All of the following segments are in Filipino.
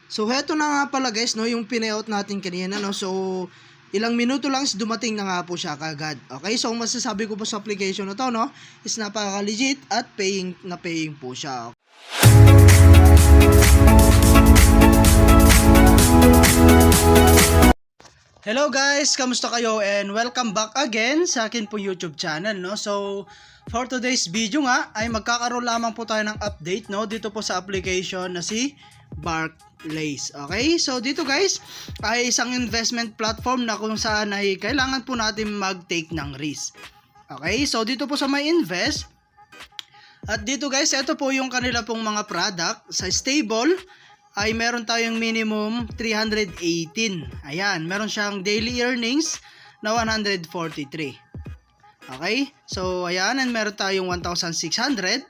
So, heto na nga pala guys, no, yung pinayout natin kanina, no. So, ilang minuto lang is dumating na nga po siya kagad. Okay, so masasabi ko po sa application na to, no, is napaka-legit at paying po siya. Hello guys, kamusta kayo and welcome back again sa akin po YouTube channel, no. So, for today's video nga ay magkakaroon lamang po tayo ng update, no, dito po sa application na si Barclays. Okay? So dito guys ay isang investment platform na kung saan ay kailangan po natin mag-take ng risk. Okay? So dito po sa may invest at dito guys, ito po yung kanila pong mga product sa stable ay meron tayong minimum 318. Ayan, meron siyang daily earnings na 143. Okay? So ayan, and meron tayong 1,600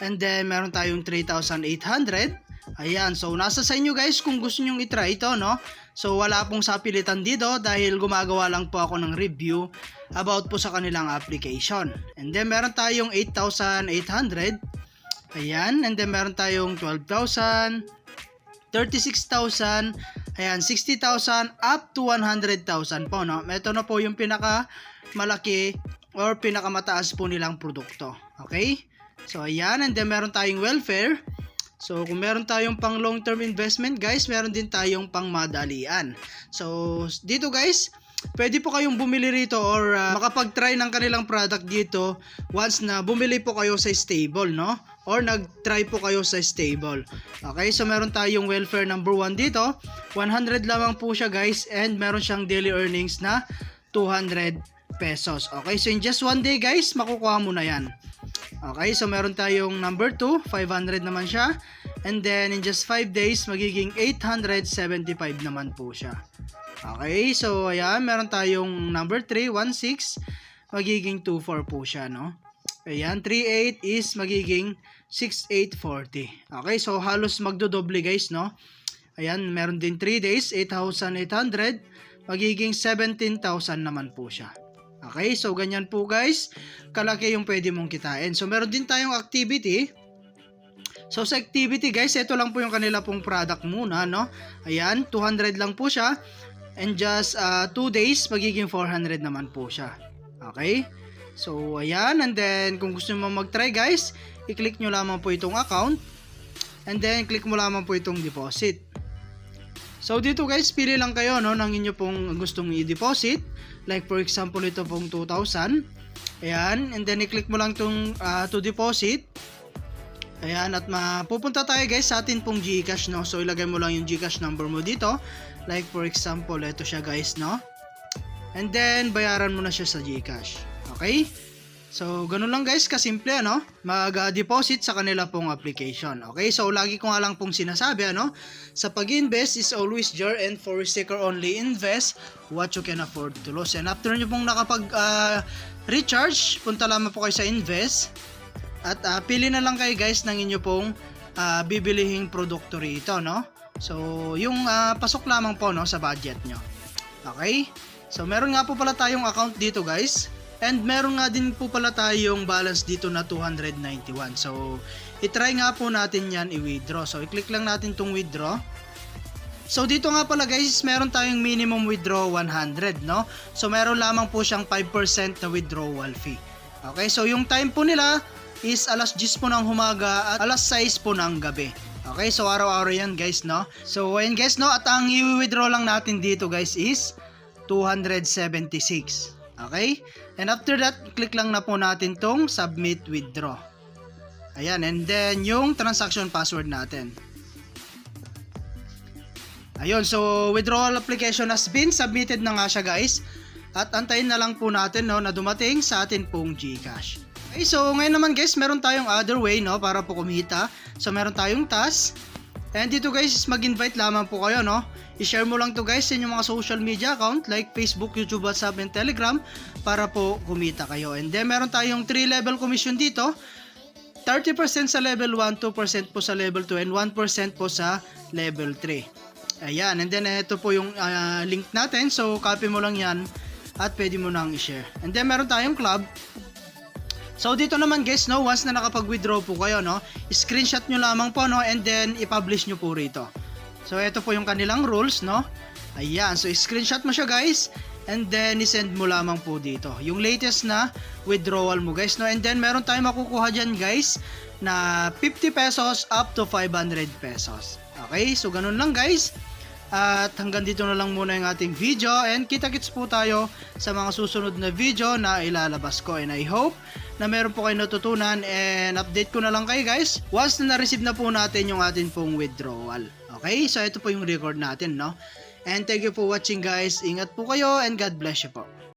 and then meron tayong 3,800. Ayan, so nasa sa inyo guys kung gusto nyong itry ito, no? So wala pong sapilitan dito dahil gumagawa lang po ako ng review about po sa kanilang application. And then meron tayong 8,800. Ayan, and then meron tayong 12,000, 36,000, ayan, 60,000 up to 100,000 po, no? Ito na po yung pinaka malaki or pinakamataas po nilang produkto. Okay? So ayan, and then meron tayong welfare. So kung meron tayong pang long term investment guys, meron din tayong pang madalian. So dito guys, pwede po kayong bumili rito or makapag-try ng kanilang product dito once na bumili po kayo sa stable, no? Or nag-try po kayo sa stable. Okay, so meron tayong welfare number 1 dito. 100 lamang po siya guys and meron siyang daily earnings na 200 pesos. Okay, so in just one day guys, makukuha mo na yan. Okay, so meron tayong number 2, 500 naman siya. And then in just 5 days, magiging 875 naman po siya. Okay, so ayan, meron tayong number 3, 16, magiging 24 po siya, no? Ayan, 38 is magiging 6840. Okay, so halos magdodoble guys, no? Ayan, meron din 3 days, 8,800, magiging 17,000 naman po siya. Okay, so ganyan po guys, kalaki yung pwede mong kitain. So meron din tayong activity. So sa activity guys, ito lang po yung kanila pong product muna, no? Ayan, 200 lang po siya. And just 2 days, magiging 400 naman po siya. Okay? So, ayan. And then, kung gusto mo mag-try guys, i-click nyo lamang po itong account. And then, click mo lamang po itong deposit. So, dito guys, pili lang kayo, no, ng inyo pong gustong i-deposit. Like, for example, ito pong 2,000. Ayan. And then, i-click mo lang itong to deposit. Ayan, at mapupunta tayo guys sa atin pong GCash, no. So ilagay mo lang yung GCash number mo dito. Like for example, ito siya guys, no. And then bayaran mo na siya sa GCash. Okay? So ganun lang guys, kasimple, no. Mag-deposit sa kanila pong application. Okay? So lagi ko nga lang pong sinasabi, ano, sa pag-invest is always jar and for sticker only invest what you can afford to lose. And after nyo pong nakapag recharge, punta lamang po kayo sa invest. At pili na lang kayo guys ng inyo pong bibilihing produkto rito, no? So, yung pasok lamang po, no, sa budget nyo. Okay? So, meron nga po pala tayong account dito guys. And meron nga din po pala tayong balance dito na 291. So, itry nga po natin yan i-withdraw. So, i-click lang natin tong withdraw. So, dito nga pala guys, meron tayong minimum withdraw 100, no? So, meron lamang po siyang 5% na withdrawal fee. Okay? So, yung time po nila is alas 10 po ng humaga at alas 6 po ng gabi. Okay, so araw-araw yan guys, no? So ayun guys, no, at ang i-withdraw lang natin dito guys is 276. Okay? And after that, click lang na po natin tong submit withdraw. Ayan, and then yung transaction password natin. Ayun, so withdrawal application has been submitted na nga siya guys. At antayin na lang po natin, no, na dumating sa atin pong GCash. Okay, so ngayon naman guys, meron tayong other way, no, para po kumita. So meron tayong task. And dito guys, mag-invite lamang po kayo, no. I-share mo lang to guys sa inyong mga social media account like Facebook, YouTube, WhatsApp, and Telegram para po kumita kayo. And then meron tayong 3 level commission dito. 30% sa level 1, 2% po sa level 2, and 1% po sa level 3. Ayan, and then ito po yung link natin. So copy mo lang yan at pwede mo nang i-share. And then meron tayong club. So dito naman guys, no, once na nakapag-withdraw po kayo, no, screenshot nyo lamang po, no, and then i-publish nyo po rito. So ito po yung kanilang rules, no? Ayan, so screenshot mo siya guys, and then isend mo lamang po dito yung latest na withdrawal mo guys, no? And then meron tayong makukuha dyan guys na 50 pesos up to 500 pesos. Okay, so ganun lang guys. At hanggang dito na lang muna yung ating video, and kita-kits po tayo sa mga susunod na video na ilalabas ko, and I hope na meron po kayo natutunan, and update ko na lang kayo guys once na na-receive na po natin yung atin pong withdrawal. Okay, so ito po yung record natin, no? And thank you for watching guys. Ingat po kayo and God bless you po.